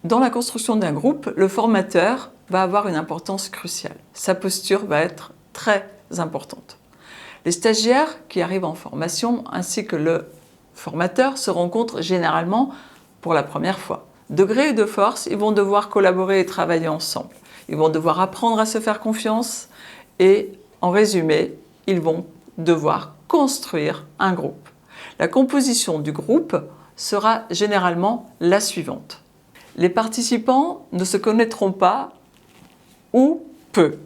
Dans la construction d'un groupe, le formateur va avoir une importance cruciale. Sa posture va être très importante. Les stagiaires qui arrivent en formation ainsi que le formateur se rencontrent généralement pour la première fois. De gré et de force, ils vont devoir collaborer et travailler ensemble. Ils vont devoir apprendre à se faire confiance et, en résumé, ils vont devoir construire un groupe. La composition du groupe sera généralement la suivante. Les participants ne se connaîtront pas ou peu.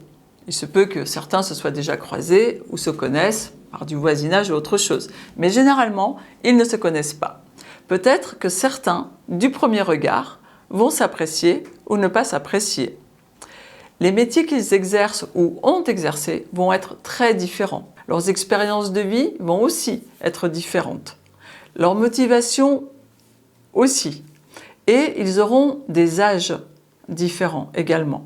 Il se peut que certains se soient déjà croisés ou se connaissent par du voisinage ou autre chose. Mais généralement, ils ne se connaissent pas. Peut-être que certains, du premier regard, vont s'apprécier ou ne pas s'apprécier. Les métiers qu'ils exercent ou ont exercé vont être très différents. Leurs expériences de vie vont aussi être différentes. Leur motivation aussi. Et ils auront des âges différents également.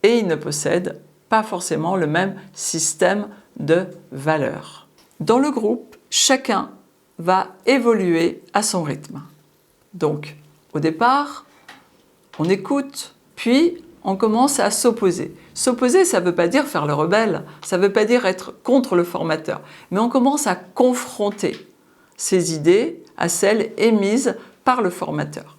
Et ils ne possèdent pas forcément le même système de valeurs. Dans le groupe, chacun va évoluer à son rythme. Donc, au départ, on écoute, puis on commence à s'opposer. S'opposer, ça ne veut pas dire faire le rebelle, ça ne veut pas dire être contre le formateur, mais on commence à confronter ses idées à celles émises par le formateur.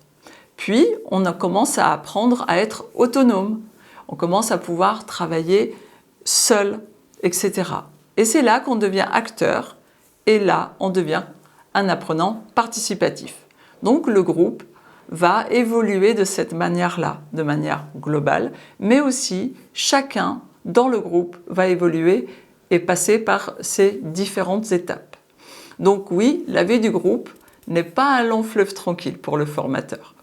Puis, on commence à apprendre à être autonome. On commence à pouvoir travailler seul, etc. Et c'est là qu'on devient acteur, et là, on devient un apprenant participatif. Donc, le groupe va évoluer de cette manière-là, de manière globale, mais aussi chacun dans le groupe va évoluer et passer par ces différentes étapes. Donc oui, la vie du groupe n'est pas un long fleuve tranquille pour le formateur.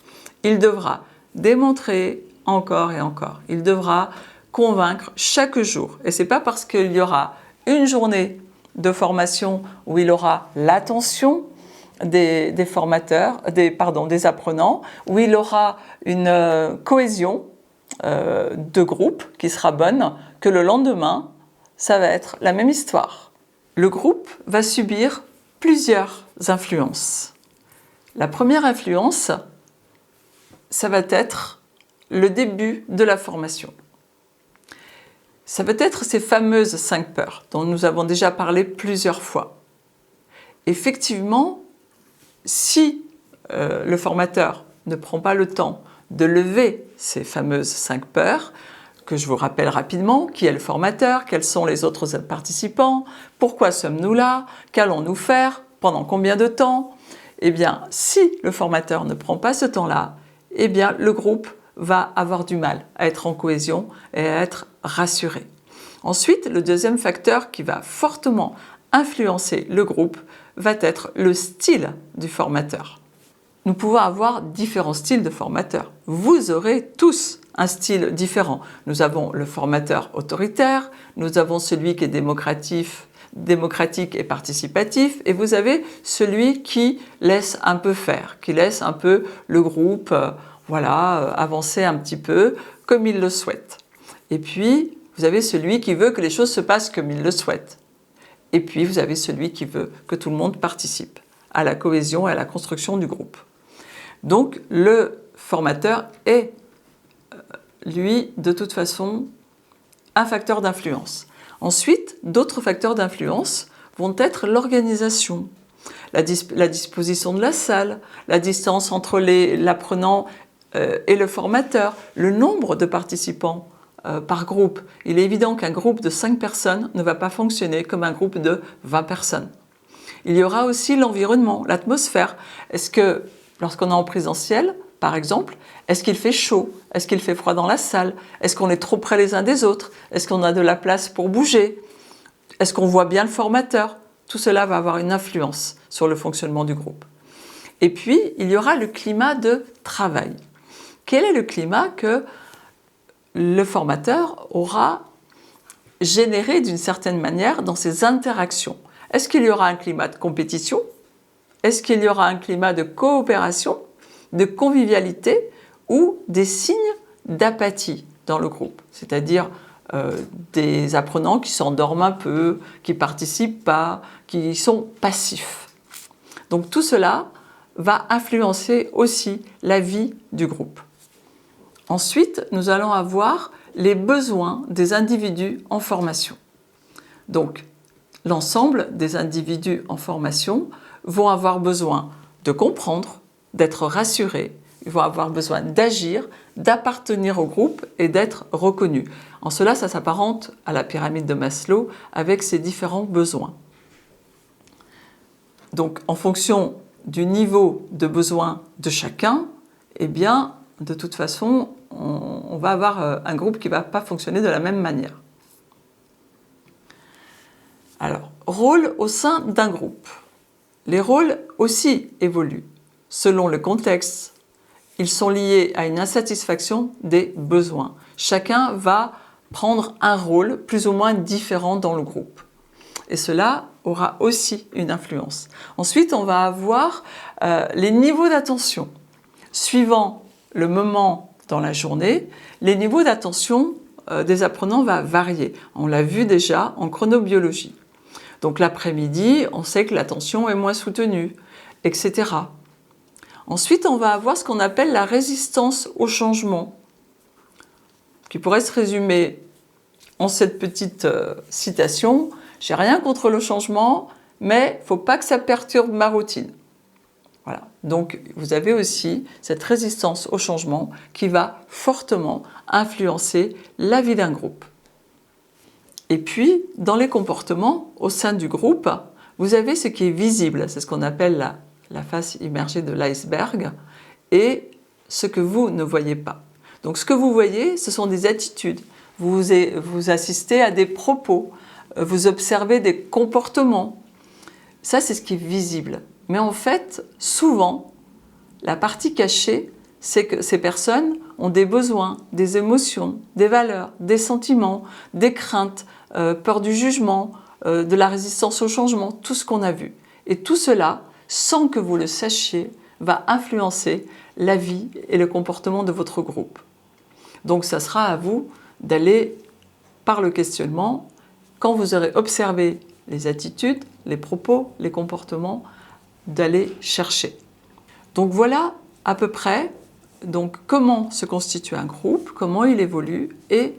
Il devra démontrer encore et encore. Il devra convaincre chaque jour. Et ce n'est pas parce qu'il y aura une journée de formation où il aura l'attention des formateurs, des apprenants, où il aura une cohésion de groupe qui sera bonne, que le lendemain, ça va être la même histoire. Le groupe va subir plusieurs influences. La première influence, ça va être le début de la formation. Ça va être ces fameuses 5 peurs dont nous avons déjà parlé plusieurs fois. Effectivement, si le formateur ne prend pas le temps de lever ces fameuses 5 peurs, que je vous rappelle rapidement, qui est le formateur, quels sont les autres participants, pourquoi sommes-nous là, qu'allons-nous faire, pendant combien de temps? Eh bien, si le formateur ne prend pas ce temps-là, eh bien, le groupe va avoir du mal à être en cohésion et à être rassuré. Ensuite, le deuxième facteur qui va fortement influencer le groupe va être le style du formateur. Nous pouvons avoir différents styles de formateurs. Vous aurez tous un style différent. Nous avons le formateur autoritaire, nous avons celui qui est démocratique et participatif, et vous avez celui qui laisse un peu faire, qui laisse un peu le groupe avancer un petit peu comme il le souhaite. Et puis, vous avez celui qui veut que les choses se passent comme il le souhaite. Et puis, vous avez celui qui veut que tout le monde participe à la cohésion et à la construction du groupe. Donc, le formateur est, lui, de toute façon, un facteur d'influence. Ensuite, d'autres facteurs d'influence vont être l'organisation, la disposition de la salle, la distance entre l'apprenant et le formateur, le nombre de participants par groupe. Il est évident qu'un groupe de 5 personnes ne va pas fonctionner comme un groupe de 20 personnes. Il y aura aussi l'environnement, l'atmosphère. Est-ce que, lorsqu'on est en présentiel, par exemple, est-ce qu'il fait chaud? Est-ce qu'il fait froid dans la salle? Est-ce qu'on est trop près les uns des autres? Est-ce qu'on a de la place pour bouger? Est-ce qu'on voit bien le formateur? Tout cela va avoir une influence sur le fonctionnement du groupe. Et puis, il y aura le climat de travail. Quel est le climat que le formateur aura généré d'une certaine manière dans ses interactions? Est-ce qu'il y aura un climat de compétition? Est-ce qu'il y aura un climat de coopération, de convivialité ou des signes d'apathie dans le groupe? C'est-à-dire des apprenants qui s'endorment un peu, qui ne participent pas, qui sont passifs. Donc tout cela va influencer aussi la vie du groupe. Ensuite, nous allons avoir les besoins des individus en formation. Donc, l'ensemble des individus en formation vont avoir besoin de comprendre, d'être rassurés, ils vont avoir besoin d'agir, d'appartenir au groupe et d'être reconnus. En cela, ça s'apparente à la pyramide de Maslow avec ses différents besoins. Donc, en fonction du niveau de besoin de chacun, eh bien, de toute façon, on va avoir un groupe qui ne va pas fonctionner de la même manière. Alors, rôle au sein d'un groupe. Les rôles aussi évoluent. Selon le contexte, ils sont liés à une insatisfaction des besoins. Chacun va prendre un rôle plus ou moins différent dans le groupe. Et cela aura aussi une influence. Ensuite, on va avoir les niveaux d'attention. Suivant le moment dans la journée, les niveaux d'attention des apprenants vont varier. On l'a vu déjà en chronobiologie. Donc l'après-midi, on sait que l'attention est moins soutenue, etc. Ensuite, on va avoir ce qu'on appelle la résistance au changement, qui pourrait se résumer en cette petite citation. J'ai rien contre le changement, mais il ne faut pas que ça perturbe ma routine. Voilà. Donc, vous avez aussi cette résistance au changement qui va fortement influencer la vie d'un groupe. Et puis, dans les comportements au sein du groupe, vous avez ce qui est visible, c'est ce qu'on appelle la face immergée de l'iceberg, et ce que vous ne voyez pas. Donc, ce que vous voyez, ce sont des attitudes. Vous assistez à des propos, vous observez des comportements. Ça, c'est ce qui est visible. Mais en fait, souvent, la partie cachée, c'est que ces personnes ont des besoins, des émotions, des valeurs, des sentiments, des craintes, peur du jugement, de la résistance au changement, tout ce qu'on a vu. Et tout cela, sans que vous le sachiez, va influencer la vie et le comportement de votre groupe. Donc, ça sera à vous d'aller, par le questionnement, quand vous aurez observé les attitudes, les propos, les comportements, d'aller chercher. Donc voilà à peu près comment se constitue un groupe, comment il évolue et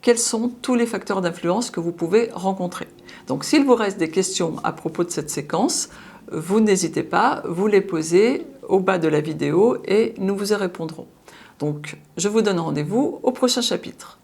quels sont tous les facteurs d'influence que vous pouvez rencontrer. Donc s'il vous reste des questions à propos de cette séquence, vous n'hésitez pas, vous les posez au bas de la vidéo et nous vous y répondrons. Donc je vous donne rendez-vous au prochain chapitre.